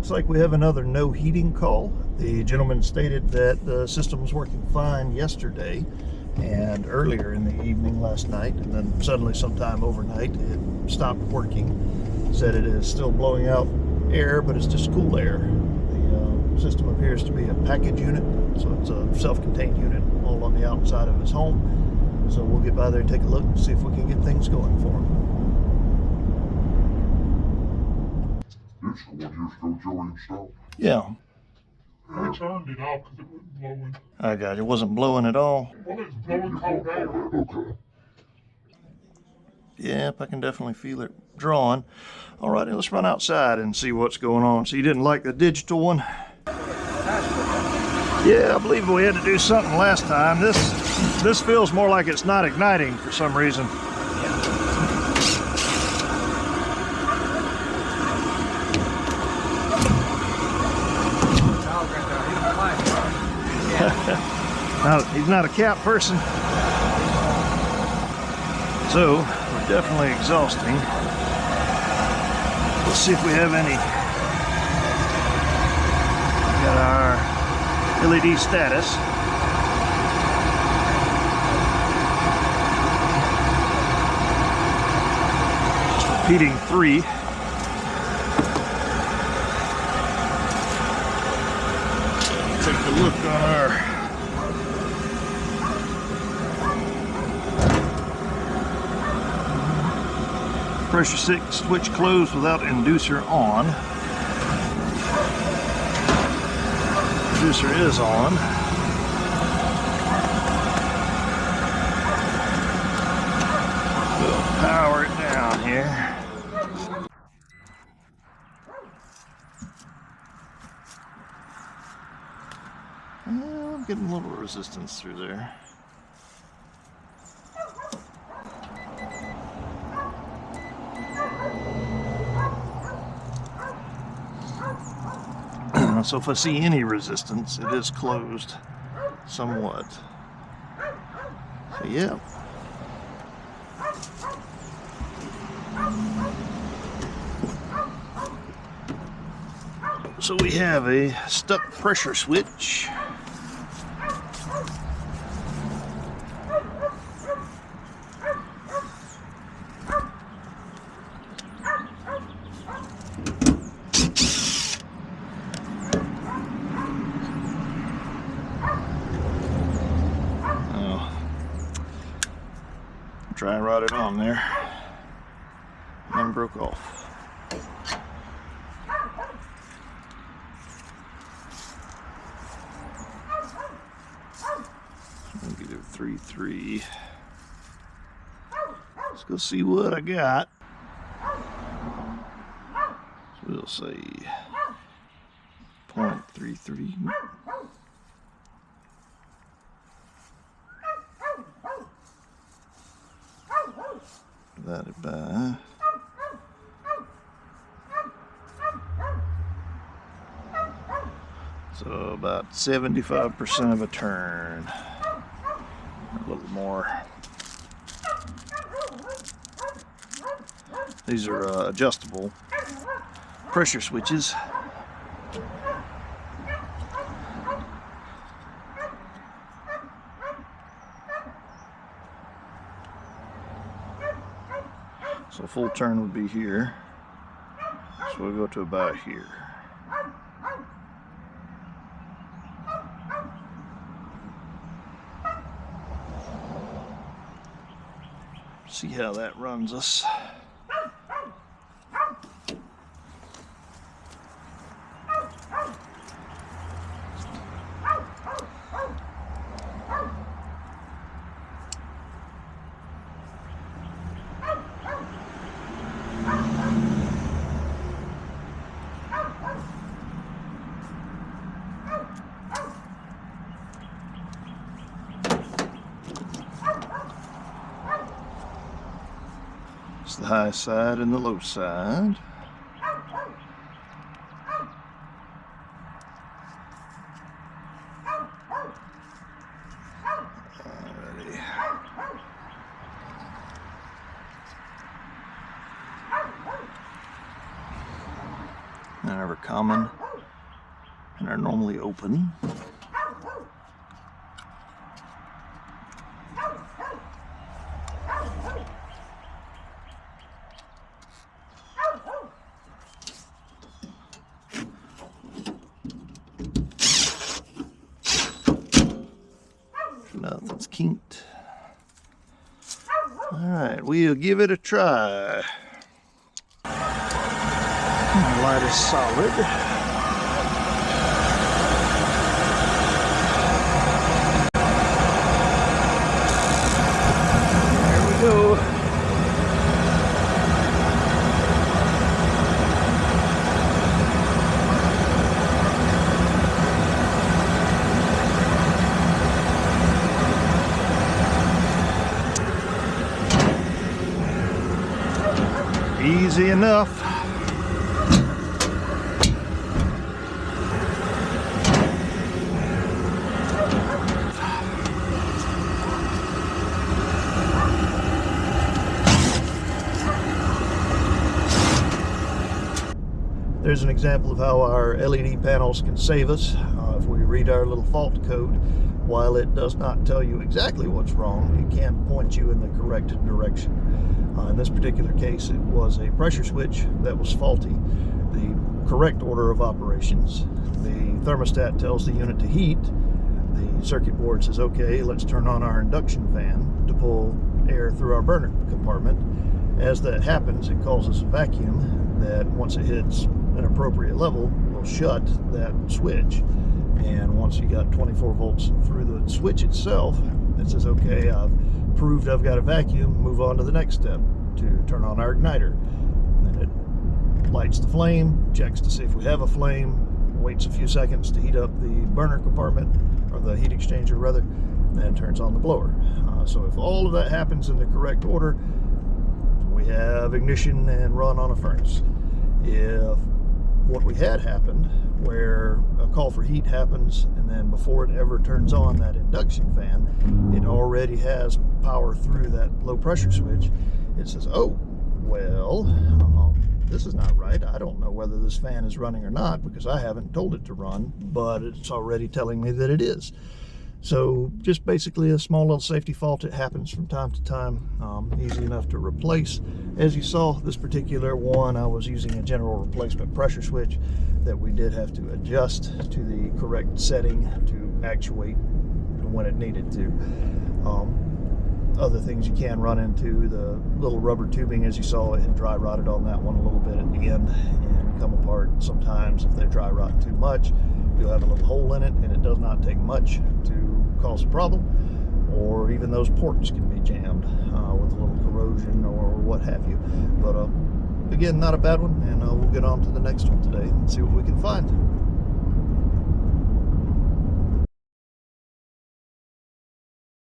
Looks like we have another no heating call. The gentleman stated that the system was working fine yesterday and earlier in the evening last night, and then suddenly sometime overnight it stopped working. Said it is still blowing out air, but it's just cool air. The system appears to be a package unit, so it's a self-contained unit all on the outside of his home. So we'll get by there and take a look and see if we can get things going for him. This is the one years ago Joey installed. Yeah. I turned it off because it wasn't blowing. I got it. It wasn't blowing at all. Well, it's blowing cold air. Okay. Yep, I can definitely feel it drawing. All right, let's run outside and see what's going on. So you didn't like the digital one? Yeah, I believe we had to do something last time. This feels more like it's not igniting for some reason. He's not a cat person. So, we're definitely exhausting. Let's see if we have any. We got our LED status. Just repeating 3. Take a look on our pressure switch closed without inducer on. Inducer is on. We'll power it down here. I'm getting a little resistance through there. So if I see any resistance, it is closed somewhat. So yeah. So we have a stuck pressure switch. Try and rod it on there, and then broke off. -3.3. Let's go see what I got. So we'll say 0.33. Divided by so about 75% of a turn, a little more. These are adjustable pressure switches. So full turn would be here. So we'll go to about here. See how that runs us. It's the high side and the low side. Alrighty. Now are common and are normally open. Nothing's kinked. Alright, we'll give it a try. The light is solid. There we go. Easy enough. There's an example of how our LED panels can save us if we read our little fault code. While it does not tell you exactly what's wrong, it can point you in the correct direction. In this particular case, it was a pressure switch that was faulty. The correct order of operations: the thermostat tells the unit to heat. The circuit board says, okay, let's turn on our induction fan to pull air through our burner compartment. As that happens, it causes a vacuum that, once it hits an appropriate level, will shut that switch. And once you got 24 volts through the switch itself, it says, okay, I've proved I've got a vacuum, move on to the next step, to turn on our igniter. And then it lights the flame, checks to see if we have a flame, waits a few seconds to heat up the burner compartment, or the heat exchanger rather, and then turns on the blower. So if all of that happens in the correct order, we have ignition and run on a furnace. If what we had happened, where a call for heat happens, and then before it ever turns on that induction fan, it already has power through that low pressure switch, it says, oh, well, this is not right. I don't know whether this fan is running or not because I haven't told it to run, but it's already telling me that it is. So just basically a small little safety fault. It happens from time to time, easy enough to replace. As you saw, this particular one, I was using a general replacement pressure switch that we did have to adjust to the correct setting to actuate when it needed to. Other things you can run into, the little rubber tubing, as you saw, it had dry rotted on that one a little bit at the end and come apart. Sometimes if they dry rot too much, you'll have a little hole in it, and it does not take much to cause a problem. Or even those ports can be jammed with a little corrosion or what have you. But again, not a bad one, and we'll get on to the next one today and see what we can find.